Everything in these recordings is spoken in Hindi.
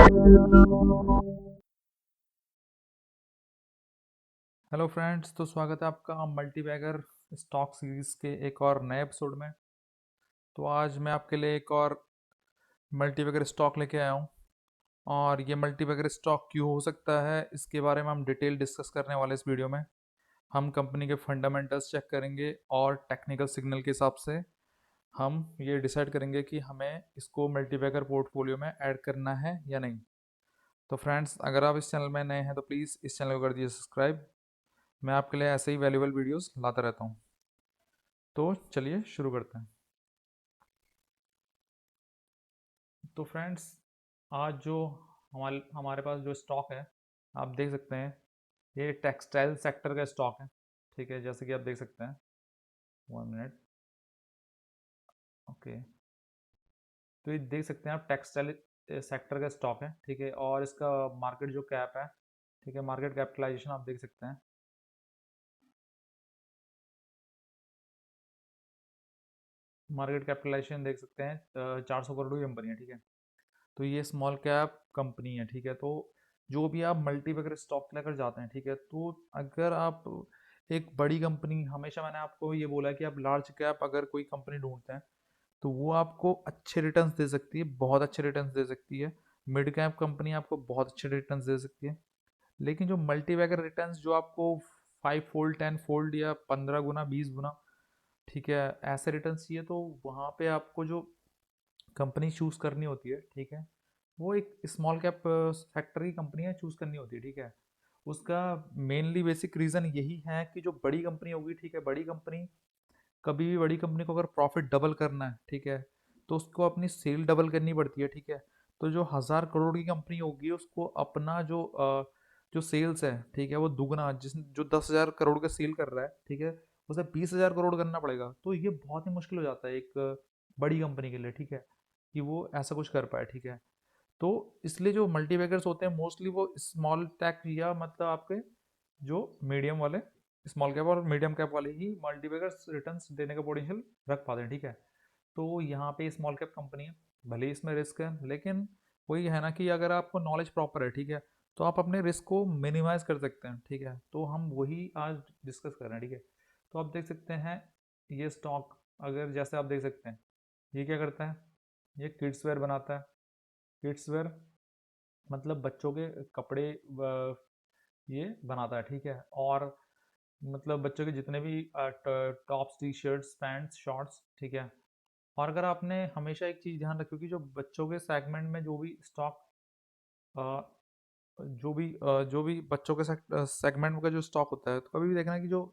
हेलो फ्रेंड्स, तो स्वागत है आपका मल्टीबैगर स्टॉक सीरीज के एक और नए एपिसोड में। तो आज मैं आपके लिए एक और मल्टीबैगर स्टॉक लेके आया हूँ। और ये मल्टीबैगर स्टॉक क्यों हो सकता है, इसके बारे में हम डिटेल डिस्कस करने वाले इस वीडियो में। हम कंपनी के फंडामेंटल्स चेक करेंगे और टेक्निकल सिग्नल के हिसाब से हम ये डिसाइड करेंगे कि हमें इसको मल्टीबैगर पोर्टफोलियो में ऐड करना है या नहीं। तो फ्रेंड्स, अगर आप इस चैनल में नए हैं तो प्लीज़ इस चैनल को कर दीजिए सब्सक्राइब। मैं आपके लिए ऐसे ही वैल्यूबल वीडियोस लाता रहता हूँ। तो चलिए शुरू करते हैं। तो फ्रेंड्स, आज जो हमारे हमारे पास जो स्टॉक है, आप देख सकते हैं ये टेक्सटाइल सेक्टर का स्टॉक है। ठीक है, जैसे कि आप देख सकते हैं। 1 मिनट। ओके। तो ये देख सकते हैं आप, टेक्सटाइल सेक्टर का स्टॉक है। ठीक है, और इसका मार्केट जो कैप है, ठीक है, मार्केट कैपिटलाइजेशन आप देख सकते हैं। मार्केट कैपिटलाइजेशन देख सकते हैं, 400 करोड़ की कंपनी है। ठीक है, तो ये स्मॉल कैप कंपनी है। ठीक है, तो जो भी आप मल्टीबैगर स्टॉक लेकर जाते हैं, ठीक है, तो अगर आप एक बड़ी कंपनी, हमेशा मैंने आपको ये बोला है कि आप लार्ज कैप अगर कोई कंपनी ढूंढते हैं तो वो आपको अच्छे रिटर्न्स दे सकती है, बहुत अच्छे रिटर्न्स दे सकती है। मिड कैप कंपनी आपको बहुत अच्छे रिटर्न्स दे सकती है। लेकिन जो मल्टीबैगर रिटर्न्स जो आपको 5 फोल्ड 10 फोल्ड या 15 गुना 20 गुना, ठीक है, ऐसे रिटर्न्स चाहिए, तो वहाँ पे आपको जो कंपनी चूज करनी होती है, ठीक है, वो एक स्मॉल कैप सेक्टर की कंपनियां चूज करनी होती है। ठीक है, उसका मेनली बेसिक रीजन यही है कि जो बड़ी कंपनी होगी, ठीक है, बड़ी कंपनी, कभी भी बड़ी कंपनी को अगर प्रॉफिट डबल करना है, ठीक है, तो उसको अपनी सेल डबल करनी पड़ती है। ठीक है, तो जो 1000 करोड़ की कंपनी होगी उसको अपना जो सेल्स है, ठीक है, वो दुगना, जिस जो 10,000 करोड़ का सेल कर रहा है, ठीक है, उसे 20,000 करोड़ करना पड़ेगा। तो ये बहुत ही मुश्किल हो जाता है एक बड़ी कंपनी के लिए। ठीक है, कि वो ऐसा कुछ कर पाए। ठीक है, तो इसलिए जो मल्टीबैगर्स होते हैं मोस्टली वो स्मॉल टैक या मतलब आपके जो मीडियम वाले, स्मॉल कैप और मीडियम कैप वाले ही मल्टीबैगर्स रिटर्न्स देने का पोटेंशियल रख पाते हैं। ठीक है, तो यहाँ पे स्मॉल कैप कंपनी है, भले ही इसमें रिस्क है, लेकिन वही है ना कि अगर आपको नॉलेज प्रॉपर है, ठीक है, तो आप अपने रिस्क को मिनिमाइज कर सकते हैं। ठीक है, तो हम वही आज डिस्कस कर रहे हैं। ठीक है, तो आप देख सकते हैं ये स्टॉक, अगर जैसे आप देख सकते हैं, ये क्या करता है, ये किड्स वेयर बनाता है। किड्स वेयर मतलब बच्चों के कपड़े ये बनाता है। ठीक है, और मतलब बच्चों के जितने भी tops, T shirts, pants, shorts, ठीक है। और अगर आपने हमेशा एक चीज़ ध्यान रखो कि जो बच्चों के सेगमेंट में जो भी स्टॉक, जो भी बच्चों के सेगमेंट का जो स्टॉक होता है, तो कभी भी देखना कि जो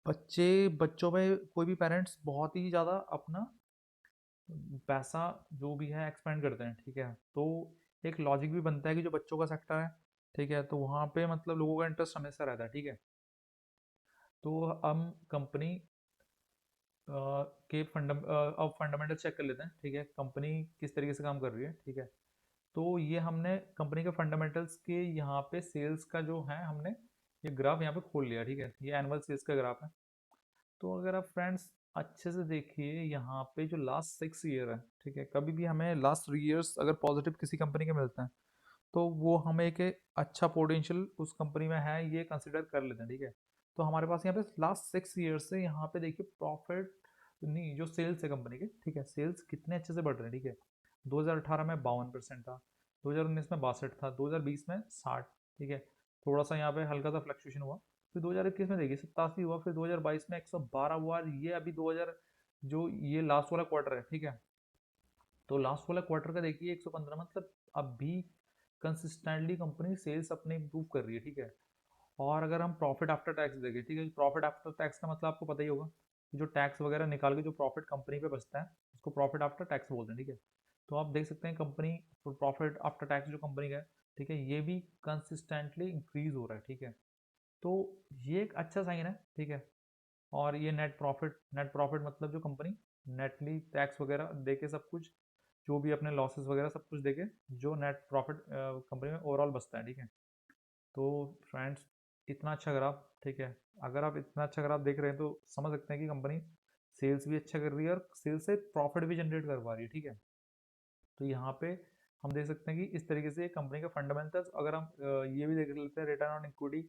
बच्चों में कोई भी पेरेंट्स बहुत ही ज़्यादा अपना पैसा जो भी है एक्सपेंड करते हैं। ठीक है, तो एक लॉजिक भी बनता है कि जो बच्चों का सेक्टर है, ठीक है, तो वहाँ पे मतलब लोगों का इंटरेस्ट हमेशा रहता है। ठीक है, तो हम कंपनी के अब फंडामेंटल चेक कर लेते हैं। ठीक है, कंपनी किस तरीके से काम कर रही है। ठीक है, तो ये हमने कंपनी के फंडामेंटल्स के यहाँ पे सेल्स का जो है, हमने ये ग्राफ यहाँ पे खोल लिया। ठीक है, ये एनुअल सेल्स का ग्राफ है। तो अगर आप फ्रेंड्स अच्छे से देखिए यहाँ पे जो लास्ट 6 ईयर है, ठीक है, कभी भी हमें लास्ट 3 ईयर्स अगर पॉजिटिव किसी कंपनी के मिलते हैं तो वो हमें एक अच्छा पोटेंशियल उस कंपनी में है ये कंसिडर कर लेते हैं। ठीक है, तो हमारे पास यहाँ पे लास्ट 6 ईयर्स से यहाँ पे देखिए प्रॉफिट, नहीं, जो सेल्स है कंपनी के, ठीक है, सेल्स कितने अच्छे से बढ़ रहे हैं। ठीक है, 2018 में 52% था, 2019 में 62 था, 2020 में 60। ठीक है, थोड़ा सा यहाँ पे हल्का सा फ्लक्चुएशन हुआ, फिर 2021 में देखिए 87 हुआ, फिर 2022 में 112 हुआ, और ये अभी 2000 जो ये लास्ट वाला क्वार्टर है, ठीक है, तो लास्ट वाला क्वार्टर का देखिए 115, मतलब अभी कंसिस्टेंटली कंपनी सेल्स अपने इंप्रूव कर रही है। ठीक है, और अगर हम प्रॉफिट आफ्टर टैक्स देखें, ठीक है, प्रॉफिट आफ्टर टैक्स का मतलब आपको पता ही होगा कि जो टैक्स वगैरह निकाल के जो प्रॉफिट कंपनी पे बचता है उसको प्रॉफिट आफ्टर टैक्स बोलते हैं। ठीक है, तो आप देख सकते हैं कंपनी प्रॉफिट आफ्टर टैक्स जो कंपनी का है, ठीक है, ये भी कंसिस्टेंटली इंक्रीज हो रहा है। ठीक है, तो ये एक अच्छा साइन है। ठीक है, और ये नेट प्रॉफिट मतलब जो कंपनी नेटली टैक्स वगैरह देके सब कुछ, जो भी अपने लॉसेस वगैरह सब कुछ देके जो नेट प्रॉफिट कंपनी में ओवरऑल बचता है। ठीक है, तो फ्रेंड्स, इतना अच्छा ग्राफ, ठीक है, अगर आप इतना अच्छा ग्राफ देख रहे हैं तो समझ सकते हैं कि कंपनी सेल्स भी अच्छा कर रही है और सेल्स से प्रॉफिट भी जनरेट कर पा रही है। ठीक है, तो यहाँ पे हम देख सकते हैं कि इस तरीके से कंपनी का फंडामेंटल्स, अगर हम ये भी देख लेते हैं return on equity,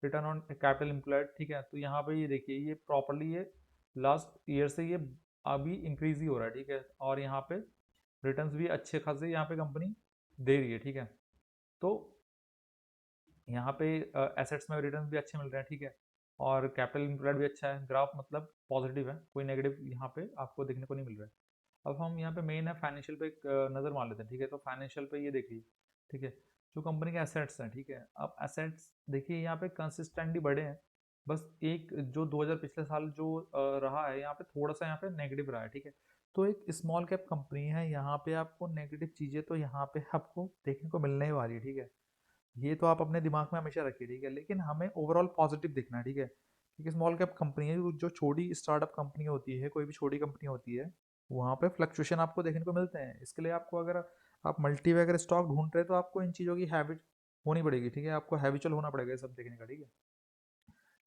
return on capital employed, ठीक है, तो यहाँ पे ये देखिए ये प्रॉपरली ये लास्ट ईयर से ये अभी इंक्रीज ही हो रहा है, ठीक है, और यहाँ पे रिटर्न्स भी अच्छे खासे यहाँ पे कंपनी दे रही है, ठीक है। तो यहाँ पे एसेट्स में रिटर्न भी अच्छे मिल रहे हैं, ठीक है, और कैपिटल एम्प्लॉयड भी अच्छा है, ग्राफ मतलब पॉजिटिव है, कोई नेगेटिव यहाँ पे आपको देखने को नहीं मिल रहा है। अब हम यहाँ पे मेन है फाइनेंशियल पे एक नज़र मार लेते हैं, ठीक है, तो फाइनेंशियल पे ये देखिए, ठीक है, जो कंपनी के एसेट्स हैं, ठीक है, अब एसेट्स देखिए यहाँ पे कंसिस्टेंटली बढ़े हैं, बस एक जो 2000 पिछले साल जो रहा है यहाँ पे थोड़ा सा यहाँ पे नेगेटिव रहा है, ठीक है। तो एक स्मॉल कैप कंपनी है, यहाँ पे आपको नेगेटिव चीज़ें तो यहाँ पे आपको देखने को मिलने ही वाली है, ठीक है। ये तो आप अपने दिमाग में हमेशा रखिए, ठीक है, लेकिन हमें ओवरऑल पॉजिटिव दिखना है, ठीक है, क्योंकि स्मॉल कैप कंपनी है, जो छोटी स्टार्टअप कंपनी होती है, कोई भी छोटी कंपनी होती है, वहाँ पे फ्लक्चुएशन आपको देखने को मिलते हैं। इसके लिए आपको अगर आप मल्टी वगैरह स्टॉक ढूंढ रहे हैं तो आपको इन चीज़ों की हैबिट होनी पड़ेगी, ठीक है, आपको हैबिचुअल होना पड़ेगा ये सब देखने का, ठीक है।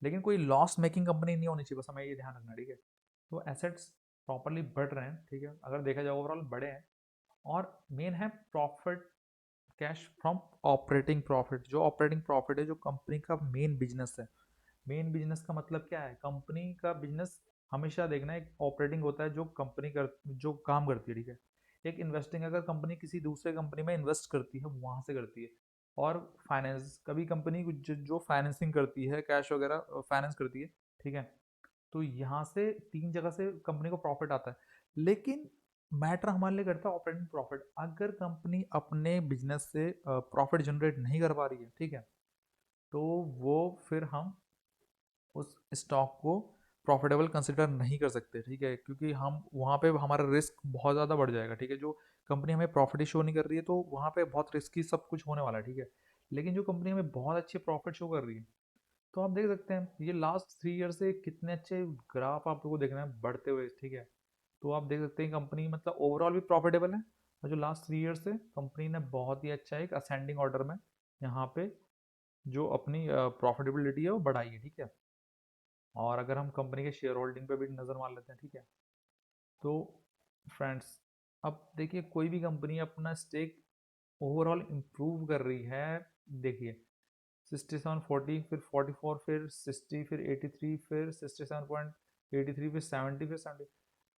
लेकिन कोई लॉस मेकिंग कंपनी नहीं होनी चाहिए, बस हमें ये ध्यान रखना, ठीक है। तो एसेट्स प्रॉपरली बढ़ रहे हैं, ठीक है, अगर देखा जाए ओवरऑल बड़े हैं, और मेन है profit, cash from operating profit. जो ऑपरेटिंग प्रॉफिट है, जो कंपनी का मेन बिजनेस है, मेन बिजनेस का मतलब क्या है, कंपनी का बिजनेस हमेशा देखना, एक ऑपरेटिंग होता है जो कंपनी कर जो काम करती है, ठीक है। एक इन्वेस्टिंग, अगर कंपनी किसी दूसरे कंपनी में इन्वेस्ट करती है वहां से करती है। और फाइनेंस, कभी कंपनी जो फाइनेंसिंग करती है, कैश वगैरह फाइनेंस करती है, ठीक है। तो यहाँ से तीन जगह से कंपनी को प्रॉफिट आता है, लेकिन मैटर हमारे लिए करता है ऑपरेटिंग प्रॉफिट। अगर कंपनी अपने बिजनेस से प्रॉफिट जनरेट नहीं कर पा रही है, ठीक है, तो वो फिर हम उस स्टॉक को प्रॉफिटेबल कंसिडर नहीं कर सकते, ठीक है, क्योंकि हम वहाँ पे हमारा रिस्क बहुत ज़्यादा बढ़ जाएगा, ठीक है। जो कंपनी हमें प्रॉफिट ही शो नहीं कर रही है तो वहाँ पे बहुत रिस्की सब कुछ होने वाला है, ठीक है। लेकिन जो कंपनी हमें बहुत अच्छे प्रॉफिट शो कर रही है, तो आप देख सकते हैं ये लास्ट 3 ईयर से कितने अच्छे ग्राफ आप लोगों को देखना है बढ़ते हुए, ठीक है। तो आप देख सकते हैं कंपनी मतलब ओवरऑल भी प्रॉफिटेबल है, और जो लास्ट 3 ईयर से कंपनी ने बहुत ही अच्छा एक असेंडिंग ऑर्डर में यहाँ पे जो अपनी प्रॉफिटेबिलिटी है वो बढ़ाई है, ठीक है। और अगर हम कंपनी के शेयर होल्डिंग पे भी नज़र मार लेते हैं, ठीक है, तो फ्रेंड्स अब देखिए कोई भी कंपनी अपना स्टेक ओवरऑल इम्प्रूव कर रही है, देखिए 6740, फिर 44, फिर 60, फिर 83, फिर 67.83, फिर 70, फिर 70।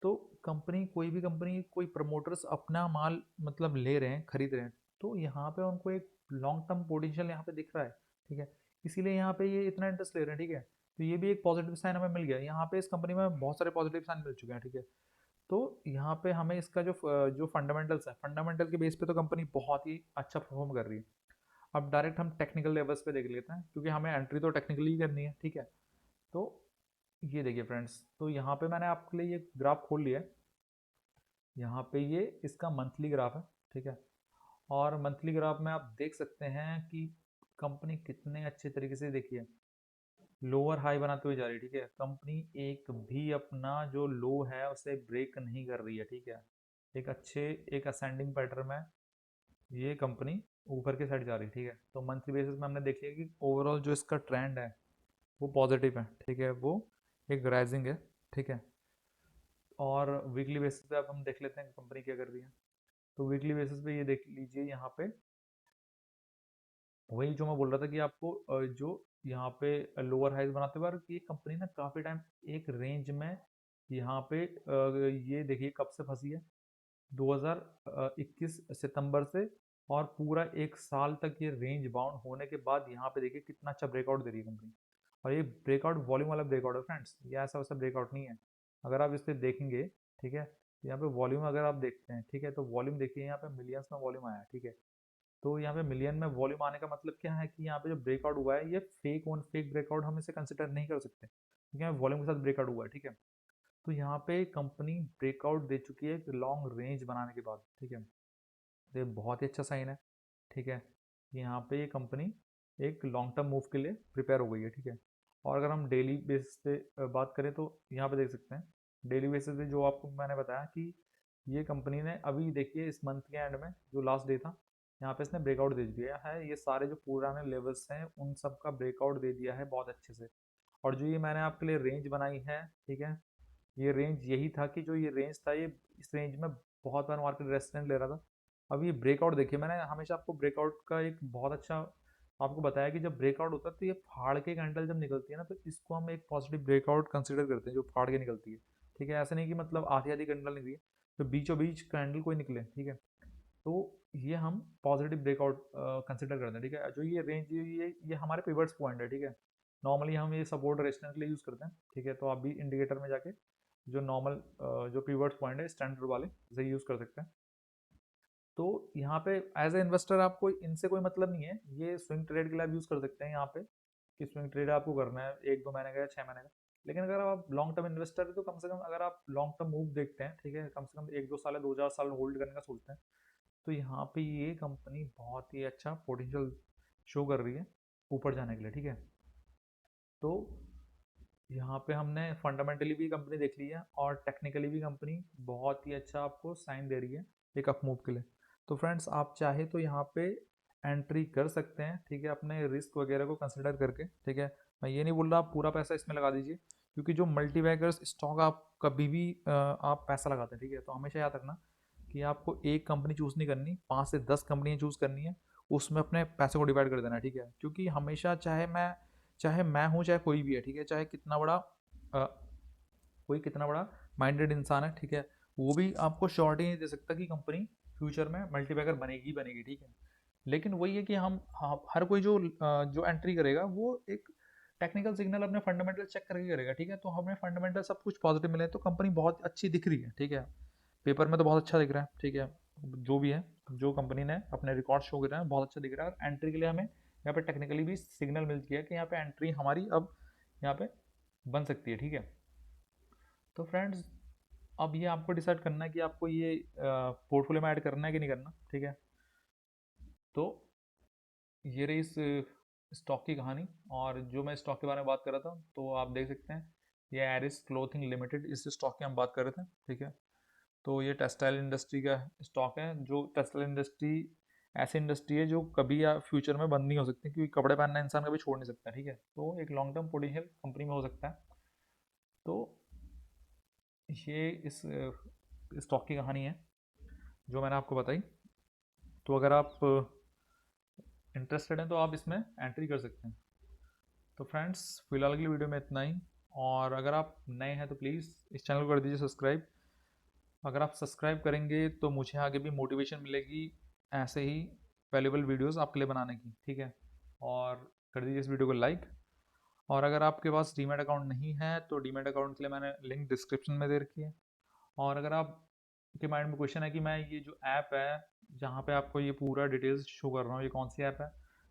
तो कंपनी, कोई भी कंपनी, कोई प्रमोटर्स अपना माल मतलब ले रहे हैं, खरीद रहे हैं, तो यहाँ पे उनको एक लॉन्ग टर्म पोटेंशियल यहाँ पे दिख रहा है, ठीक है, इसीलिए यहाँ पे ये इतना इंटरेस्ट ले रहे हैं, ठीक है। तो ये भी एक पॉजिटिव साइन हमें मिल गया, यहाँ पे इस कंपनी में बहुत सारे पॉजिटिव साइन मिल चुके हैं, ठीक है। तो यहाँ पे हमें इसका जो फंडामेंटल्स है, फंडामेंटल के बेस पे तो कंपनी बहुत ही अच्छा परफॉर्म कर रही है। अब डायरेक्ट हम टेक्निकल लेवल्स पे देख लेते हैं, क्योंकि हमें एंट्री तो टेक्निकली ही करनी है, ठीक है। तो ये देखिए फ्रेंड्स, तो यहाँ पे मैंने आपके लिए ये ग्राफ खोल लिया है, यहाँ पे ये इसका मंथली ग्राफ है, ठीक है। और मंथली ग्राफ में आप देख सकते हैं कि कंपनी कितने अच्छे तरीके से, देखिए लोअर हाई बनाते हुए जा रही है, ठीक है। कंपनी एक भी अपना जो लो है उसे ब्रेक नहीं कर रही है, ठीक है। एक अच्छे एक असेंडिंग पैटर्न में ये कंपनी ऊपर के साइड जा रही है, ठीक है। तो मंथली बेसिस में हमने देख लिया कि ओवरऑल जो इसका ट्रेंड है वो पॉजिटिव है, ठीक है, वो एक राइजिंग है, ठीक है। और वीकली बेसिस पे अब हम देख लेते हैं कंपनी क्या कर रही है। तो वीकली बेसिस पे ये देख लीजिए, यहाँ पे वही जो मैं बोल रहा था कि आपको जो यहाँ पे लोअर हाइज बनाते हुए, और ये कंपनी ना काफ़ी टाइम एक रेंज में यहाँ पे ये देखिए कब से फंसी है, 2021 सितंबर से, और पूरा एक साल तक ये रेंज बाउंड होने के बाद यहाँ पे देखिए कितना अच्छा ब्रेकआउट दे रही है कंपनी। और ये ब्रेकआउट वॉल्यूम वाला ब्रेकआउट है फ्रेंड्स, ये ऐसा वैसा ब्रेकआउट नहीं है। अगर आप इस पे देखेंगे, ठीक है, तो यहाँ पे वॉल्यूम अगर आप देखते हैं, ठीक है, तो वॉल्यूम देखिए यहाँ पे मिलियंस में वॉल्यूम आया है, ठीक है। तो यहाँ पे मिलियन में वॉल्यूम आने का मतलब क्या है कि यहाँ पे जो ब्रेकआउट हुआ है ये फेक ब्रेकआउट हम इसे कंसिडर नहीं कर सकते, क्योंकि यहाँ वॉल्यूम के साथ ब्रेकआउट हुआ है, ठीक है। तो यहाँ पे कंपनी ब्रेकआउट दे चुकी है एक लॉन्ग रेंज बनाने के बाद, ठीक है। तो ये बहुत ही अच्छा साइन है, ठीक है। यहाँ पे ये कंपनी एक लॉन्ग टर्म मूव के लिए प्रिपेयर हो गई है, ठीक है। और अगर हम डेली बेसिस पे बात करें तो यहाँ पे देख सकते हैं डेली बेसिस पे जो आपको मैंने बताया कि ये कंपनी ने अभी देखिए इस मंथ के एंड में जो लास्ट डे था, यहाँ पे इसने ब्रेकआउट दे दिया है, ये सारे जो पुराने लेवल्स हैं उन सब का ब्रेकआउट दे दिया है बहुत अच्छे से। और जो ये मैंने आपके लिए रेंज बनाई है, ठीक है, ये रेंज यही था कि जो ये रेंज था, ये इस रेंज में बहुत बार मार्केट रेजिस्टेंस ले रहा था, अब ये ब्रेकआउट देखिए, मैंने हमेशा आपको ब्रेकआउट का एक बहुत अच्छा आपको बताया कि जब ब्रेकआउट होता है तो ये फाड़ के कैंडल जब निकलती है ना, तो इसको हम एक पॉजिटिव ब्रेकआउट कंसिडर करते हैं, जो फाड़ के निकलती है। ठीक है, ऐसा नहीं कि मतलब आधी आधी कैंडल निकली है, तो बीचों बीच कैंडल कोई निकले। ठीक है, तो ये हम पॉजिटिव ब्रेकआउट कंसिडर करते हैं। ठीक है, जो ये रेंज ये हमारे पिवट्स पॉइंट है। ठीक है, नॉर्मली हम ये सपोर्ट रेजिस्टेंस के लिए यूज़ करते हैं। ठीक है, तो आप भी इंडिकेटर में जाके जो नॉर्मल जो पिवट्स पॉइंट है स्टैंडर्ड वाले इसे यूज़ कर सकते हैं। तो यहाँ पे एज ए इन्वेस्टर आपको इनसे कोई मतलब नहीं है, ये स्विंग ट्रेड के लिए आप यूज़ कर सकते हैं यहाँ पे, कि स्विंग ट्रेड आपको करना है 1-2 महीने का या 6 महीने का। लेकिन अगर आप लॉन्ग टर्म इन्वेस्टर है तो कम से कम अगर आप लॉन्ग टर्म मूव देखते हैं, ठीक है, कम से कम 1-2 साल या 2-4 साल होल्ड करने का सोचते हैं, तो यहाँ पे ये कंपनी बहुत ही अच्छा पोटेंशियल शो कर रही है ऊपर जाने के लिए। ठीक है, तो यहाँ पे हमने फंडामेंटली भी कंपनी देख ली है और टेक्निकली भी कंपनी बहुत ही अच्छा आपको साइन दे रही है एक अप मूव के लिए। तो फ्रेंड्स, आप चाहे तो यहाँ पे एंट्री कर सकते हैं। ठीक है, अपने रिस्क वगैरह को कंसिडर करके। ठीक है, मैं ये नहीं बोल रहा आप पूरा पैसा इसमें लगा दीजिए, क्योंकि जो मल्टीबैगर्स स्टॉक आप कभी भी आप पैसा लगाते हैं, ठीक है, तो हमेशा याद रखना कि आपको एक कंपनी चूज़ नहीं करनी, 5 से 10 कंपनियाँ चूज़ करनी है, उसमें अपने पैसे को डिवाइड कर देना है। ठीक है, क्योंकि हमेशा चाहे मैं हूँ, चाहे कोई भी है, ठीक है, चाहे कितना बड़ा अ, कोई कितना बड़ा माइंडेड इंसान है, ठीक है, वो भी आपको श्योरिटी नहीं दे सकता कि कंपनी फ्यूचर में मल्टीबैगर बनेगी ही बनेगी। ठीक है, लेकिन वही है कि हम हर कोई जो एंट्री करेगा वो एक टेक्निकल सिग्नल अपने फंडामेंटल चेक करके करेगा। ठीक है, तो हमें फंडामेंटल सब कुछ पॉजिटिव मिले तो कंपनी बहुत अच्छी दिख रही है। ठीक है, पेपर में तो बहुत अच्छा दिख रहा है। ठीक है, जो भी है, जो कंपनी ने अपने रिकॉर्ड शो कर रहे हैं बहुत अच्छा दिख रहा है, और एंट्री के लिए हमें यहाँ पे टेक्निकली भी सिग्नल मिल गया कि यहाँ पे एंट्री हमारी अब यहाँ पे बन सकती है। ठीक है, तो फ्रेंड्स, अब ये आपको डिसाइड करना है कि आपको ये पोर्टफोलियो में ऐड करना है कि नहीं करना। ठीक है, तो ये रही इस स्टॉक की कहानी, और जो मैं स्टॉक के बारे में बात कर रहा था, तो आप देख सकते हैं ये एरिस क्लोथिंग लिमिटेड, इस स्टॉक की हम बात कर रहे थे। ठीक है, तो ये टेक्सटाइल इंडस्ट्री का स्टॉक है। जो टेक्सटाइल इंडस्ट्री ऐसी इंडस्ट्री है जो कभी या फ्यूचर में बंद नहीं हो सकती, क्योंकि कपड़े पहनना इंसान कभी छोड़ नहीं सकता। ठीक है, तो एक लॉन्ग टर्म पोटेंशियल कंपनी में हो सकता है। तो ये इस स्टॉक की कहानी है जो मैंने आपको बताई। तो अगर आप इंटरेस्टेड हैं तो आप इसमें एंट्री कर सकते हैं। तो फ्रेंड्स, फिलहाल की वीडियो में इतना ही, और अगर आप नए हैं तो प्लीज़ इस चैनल को कर दीजिए सब्सक्राइब। अगर आप सब्सक्राइब करेंगे तो मुझे आगे भी मोटिवेशन मिलेगी ऐसे ही वैल्यूबल वीडियोस आपके लिए बनाने की। ठीक है, और कर दीजिए इस वीडियो को लाइक। और अगर आपके पास डीमैट अकाउंट नहीं है तो डीमैट अकाउंट के लिए मैंने लिंक डिस्क्रिप्शन में दे रखी है। और अगर आप के माइंड में क्वेश्चन है कि मैं ये जो ऐप है जहाँ पे आपको ये पूरा डिटेल्स शो कर रहा हूँ, ये कौन सी ऐप है,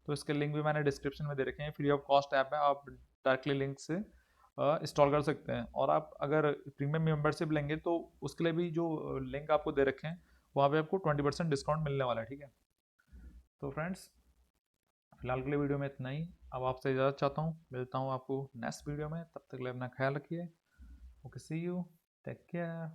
तो इसके लिंक भी मैंने डिस्क्रिप्शन में दे रखे हैं। फ्री ऑफ कॉस्ट ऐप है, आप डायरेक्टली लिंक से इंस्टॉल कर सकते हैं। और आप अगर प्रीमियम मेंबरशिप लेंगे तो उसके लिए भी जो लिंक आपको दे रखे हैं वहाँ पे आपको 20% डिस्काउंट मिलने वाला है। ठीक है, तो फ्रेंड्स, फिलहाल के लिए वीडियो में इतना ही। अब आपसे इजाज़त चाहता हूँ, मिलता हूँ आपको नेक्स्ट वीडियो में, तब तक के लिए अपना ख्याल रखिए। Okay, see you, take care.